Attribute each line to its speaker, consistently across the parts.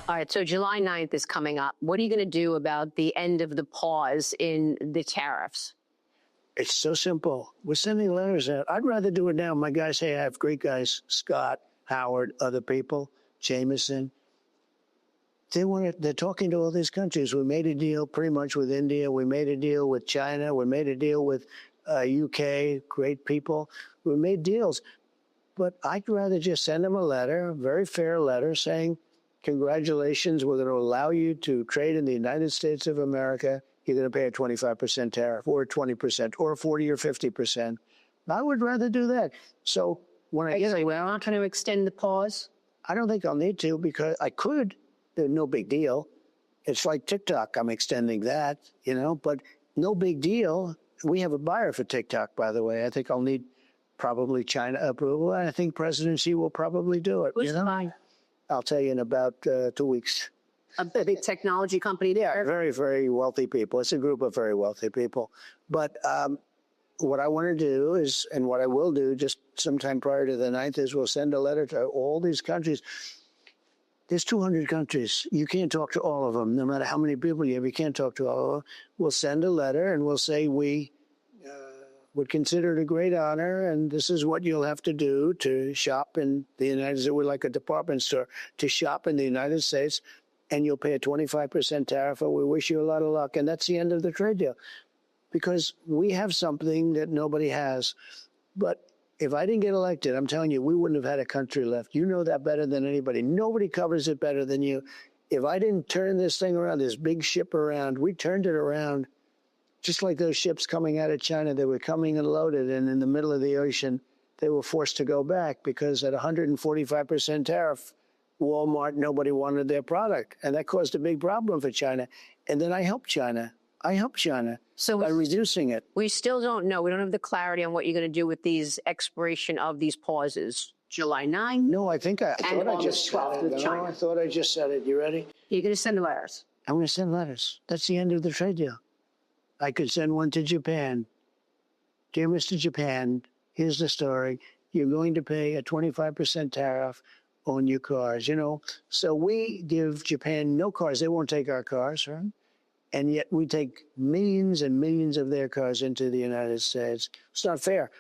Speaker 1: All right, so July 9th is coming up. What are you going to do about the end of the pause in the tariffs?
Speaker 2: It's so simple. We're sending letters out. I'd rather do it now. My guys, hey, I have great guys, Scott, Howard, other people, Jameson. They're talking to all these countries. We made a deal pretty much with India. We made a deal with China. We made a deal with UK, great people. We made deals. But I'd rather just send them a letter, a very fair letter, saying, congratulations, we're going to allow you to trade in the United States of America. You're going to pay a 25% tariff or 20% or 40 or 50%. I would rather do that. So when I
Speaker 1: we're not trying to extend the pause?
Speaker 2: I don't think I'll need to because I could. There's no big deal. It's like TikTok. I'm extending that, but no big deal. We have a buyer for TikTok, by the way. I think I'll need probably China approval. And I think President Xi will probably do it.
Speaker 1: Who's the buyer?
Speaker 2: I'll tell you in about 2 weeks.
Speaker 1: A big technology company there.
Speaker 2: Very, very wealthy people. It's a group of very wealthy people. But what I want to do is, and what I will do just sometime prior to the 9th is we'll send a letter to all these countries. There's 200 countries. You can't talk to all of them, no matter how many people you have. You can't talk to all of them. We'll send a letter and we'll say we would consider it a great honor, and this is what you'll have to do to shop in the United States. We're like a department store to shop in the United States, and you'll pay a 25% tariff, and we wish you a lot of luck. And that's the end of the trade deal, because we have something that nobody has. But if I didn't get elected, I'm telling you, we wouldn't have had a country left. You know that better than anybody. Nobody covers it better than you. If I didn't turn this thing around, this big ship around, we turned it around. Just like those ships coming out of China, they were coming and loaded, and in the middle of the ocean, they were forced to go back because at 145% tariff, Walmart, nobody wanted their product. And that caused a big problem for China. And then I helped China. So by reducing it.
Speaker 1: We still don't know. We don't have the clarity on what you're going to do with these expiration of these pauses. July 9th?
Speaker 2: No, I thought I just said it.
Speaker 1: with China.
Speaker 2: No, I thought I just said it. You ready?
Speaker 1: You're going to send letters.
Speaker 2: I'm going to send letters. That's the end of the trade deal. I could send one to Japan. Dear Mr. Japan, here's the story. You're going to pay a 25% tariff on your cars. So we give Japan no cars. They won't take our cars, right? And yet we take millions and millions of their cars into the United States. It's not fair.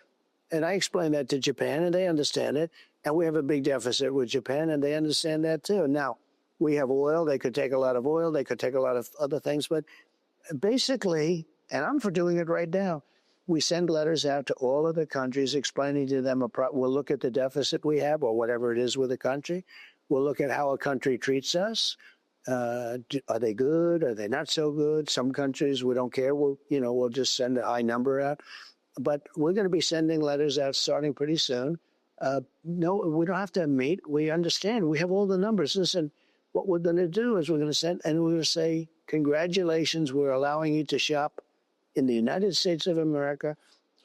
Speaker 2: And I explain that to Japan, and they understand it. And we have a big deficit with Japan, and they understand that too. Now, we have oil. They could take a lot of oil. They could take a lot of other things. But basically, and I'm for doing it right now, we send letters out to all of the countries explaining to them, we'll look at the deficit we have or whatever it is with the country. We'll look at how a country treats us. Are they good? Are they not so good? Some countries, we don't care. We'll just send a high number out. But we're going to be sending letters out starting pretty soon. No, we don't have to meet. We understand. We have all the numbers. Listen, what we're going to do is we're going to send, and we're going to say, congratulations, we're allowing you to shop in the United States of America.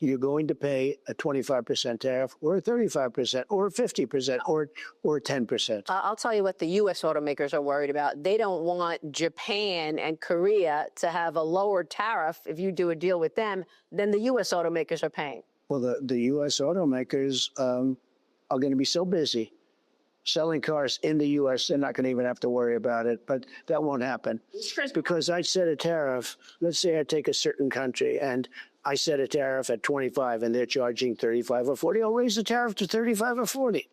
Speaker 2: You're going to pay a 25% tariff or a 35% or a 50% or 10%.
Speaker 1: I'll tell you what the U.S. automakers are worried about. They don't want Japan and Korea to have a lower tariff if you do a deal with them than the U.S. automakers are paying.
Speaker 2: Well, the U.S. automakers are going to be so busy selling cars in the U.S., they're not going to even have to worry about it. But that won't happen because I set a tariff. Let's say I take a certain country and I set a tariff at 25 and they're charging 35 or 40. I'll raise the tariff to 35 or 40.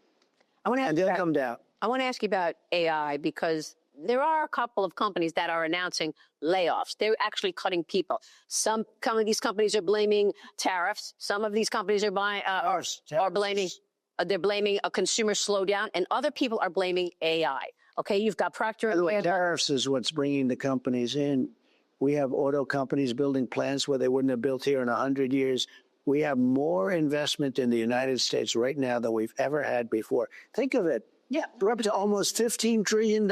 Speaker 2: And they'll come down.
Speaker 1: I want to ask you about AI because there are a couple of companies that are announcing layoffs. They're actually cutting people. Some of these companies are blaming tariffs. Some of these companies are blaming a consumer slowdown, and other people are blaming AI. Okay, you've got Procter & Gamble.
Speaker 2: Tariffs is what's bringing the companies in. We have auto companies building plants where they wouldn't have built here in 100 years. We have more investment in the United States right now than we've ever had before. Think of it. Yeah, we're up to almost $15 trillion.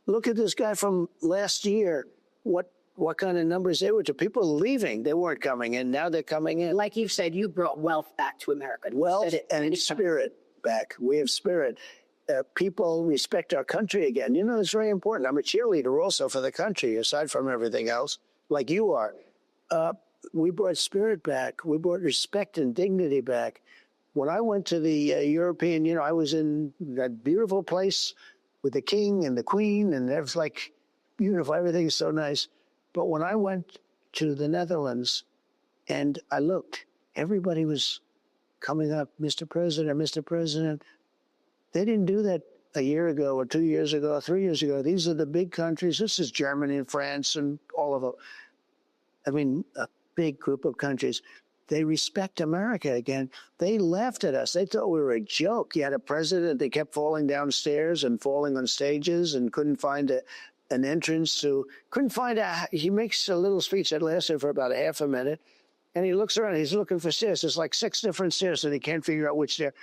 Speaker 2: Look at this guy from last year. What kind of numbers they were to people leaving. They weren't coming in. Now they're coming in.
Speaker 1: Like you've said, you brought wealth back to America.
Speaker 2: Wealth and spirit back. We have spirit. People respect our country again. It's very important. I'm a cheerleader also for the country, aside from everything else, like you are. We brought spirit back. We brought respect and dignity back. When I went to the European, I was in that beautiful place with the king and the queen, and it was like beautiful. Everything is so nice. But when I went to the Netherlands and I looked, everybody was coming up, Mr. President, Mr. President. They didn't do that a year ago or 2 years ago or 3 years ago. These are the big countries. This is Germany and France and all of them. I mean, a big group of countries. They respect America again. They laughed at us. They thought we were a joke. You had a president that kept falling downstairs and falling on stages and couldn't find an entrance to, he makes a little speech that lasted for about a half a minute. And he looks around, he's looking for stairs. There's like 6 different stairs and he can't figure out which stair.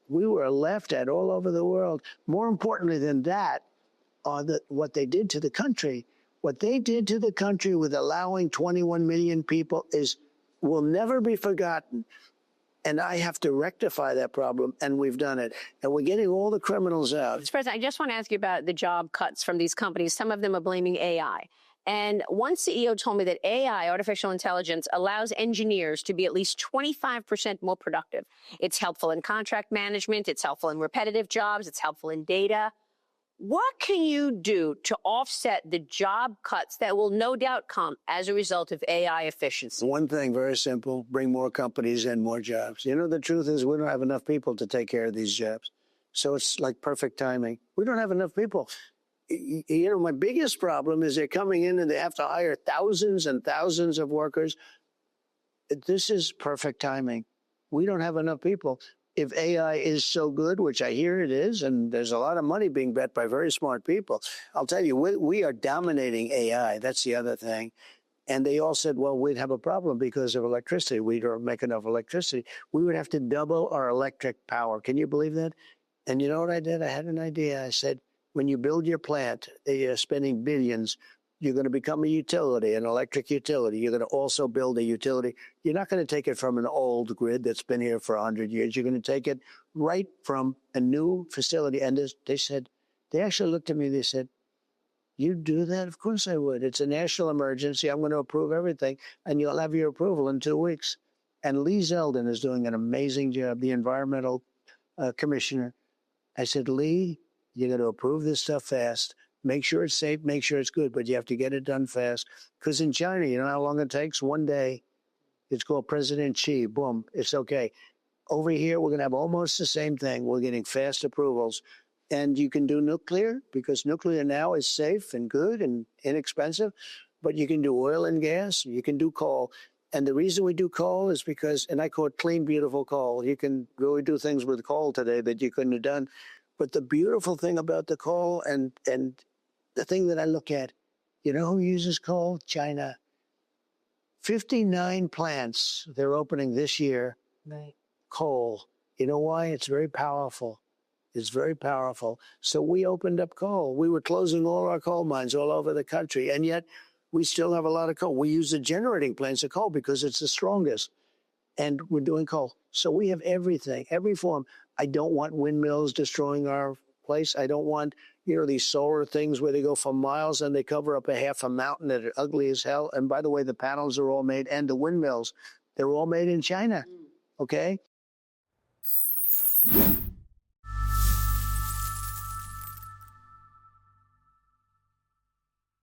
Speaker 2: We were laughed at all over the world. More importantly than that, what they did to the country. What they did to the country with allowing 21 million people will never be forgotten. And I have to rectify that problem, and we've done it. And we're getting all the criminals out.
Speaker 1: Mr. President, I just want to ask you about the job cuts from these companies. Some of them are blaming AI. And one CEO told me that AI, artificial intelligence, allows engineers to be at least 25% more productive. It's helpful in contract management. It's helpful in repetitive jobs. It's helpful in data. What can you do to offset the job cuts that will no doubt come as a result of AI efficiency?
Speaker 2: One thing, very simple, bring more companies and more jobs. You know, the truth is we don't have enough people to take care of these jobs. So it's like perfect timing. We don't have enough people. You know, my biggest problem is they're coming in and they have to hire thousands and thousands of workers. This is perfect timing. We don't have enough people. If AI is so good, which I hear it is, and there's a lot of money being bet by very smart people, I'll tell you, we are dominating AI. That's the other thing. And they all said, well, we'd have a problem because of electricity. We don't make enough electricity. We would have to double our electric power. Can you believe that? And you know what I did? I had an idea. I said, when you build your plant, you're spending billions. You're going to become a utility, an electric utility. You're going to also build a utility. You're not going to take it from an old grid that's been here for 100 years. You're going to take it right from a new facility. And they said, they actually looked at me, they said, you do that? Of course I would. It's a national emergency. I'm going to approve everything, and you'll have your approval in 2 weeks. And Lee Zeldin is doing an amazing job, the environmental commissioner. I said, Lee, you're going to approve this stuff fast. Make sure it's safe, make sure it's good, but you have to get it done fast. Because in China, you know how long it takes? One day. It's called President Xi. Boom, it's okay. Over here, we're going to have almost the same thing. We're getting fast approvals. And you can do nuclear, because nuclear now is safe and good and inexpensive. But you can do oil and gas, you can do coal. And the reason we do coal is because, and I call it clean, beautiful coal. You can really do things with coal today that you couldn't have done. But the beautiful thing about the coal and the thing that I look at, you know who uses coal? China. 59 plants they're opening this year. Right. Coal. You know why? It's very powerful. It's very powerful. So we opened up coal. We were closing all our coal mines all over the country, and yet we still have a lot of coal. We use the generating plants of coal because it's the strongest, and we're doing coal. So we have everything, every form. I don't want windmills destroying our place. I don't want, you know, these solar things where they go for miles and they cover up a half a mountain that are ugly as hell. And by the way, the panels are all made, and the windmills, they're all made in China. Okay?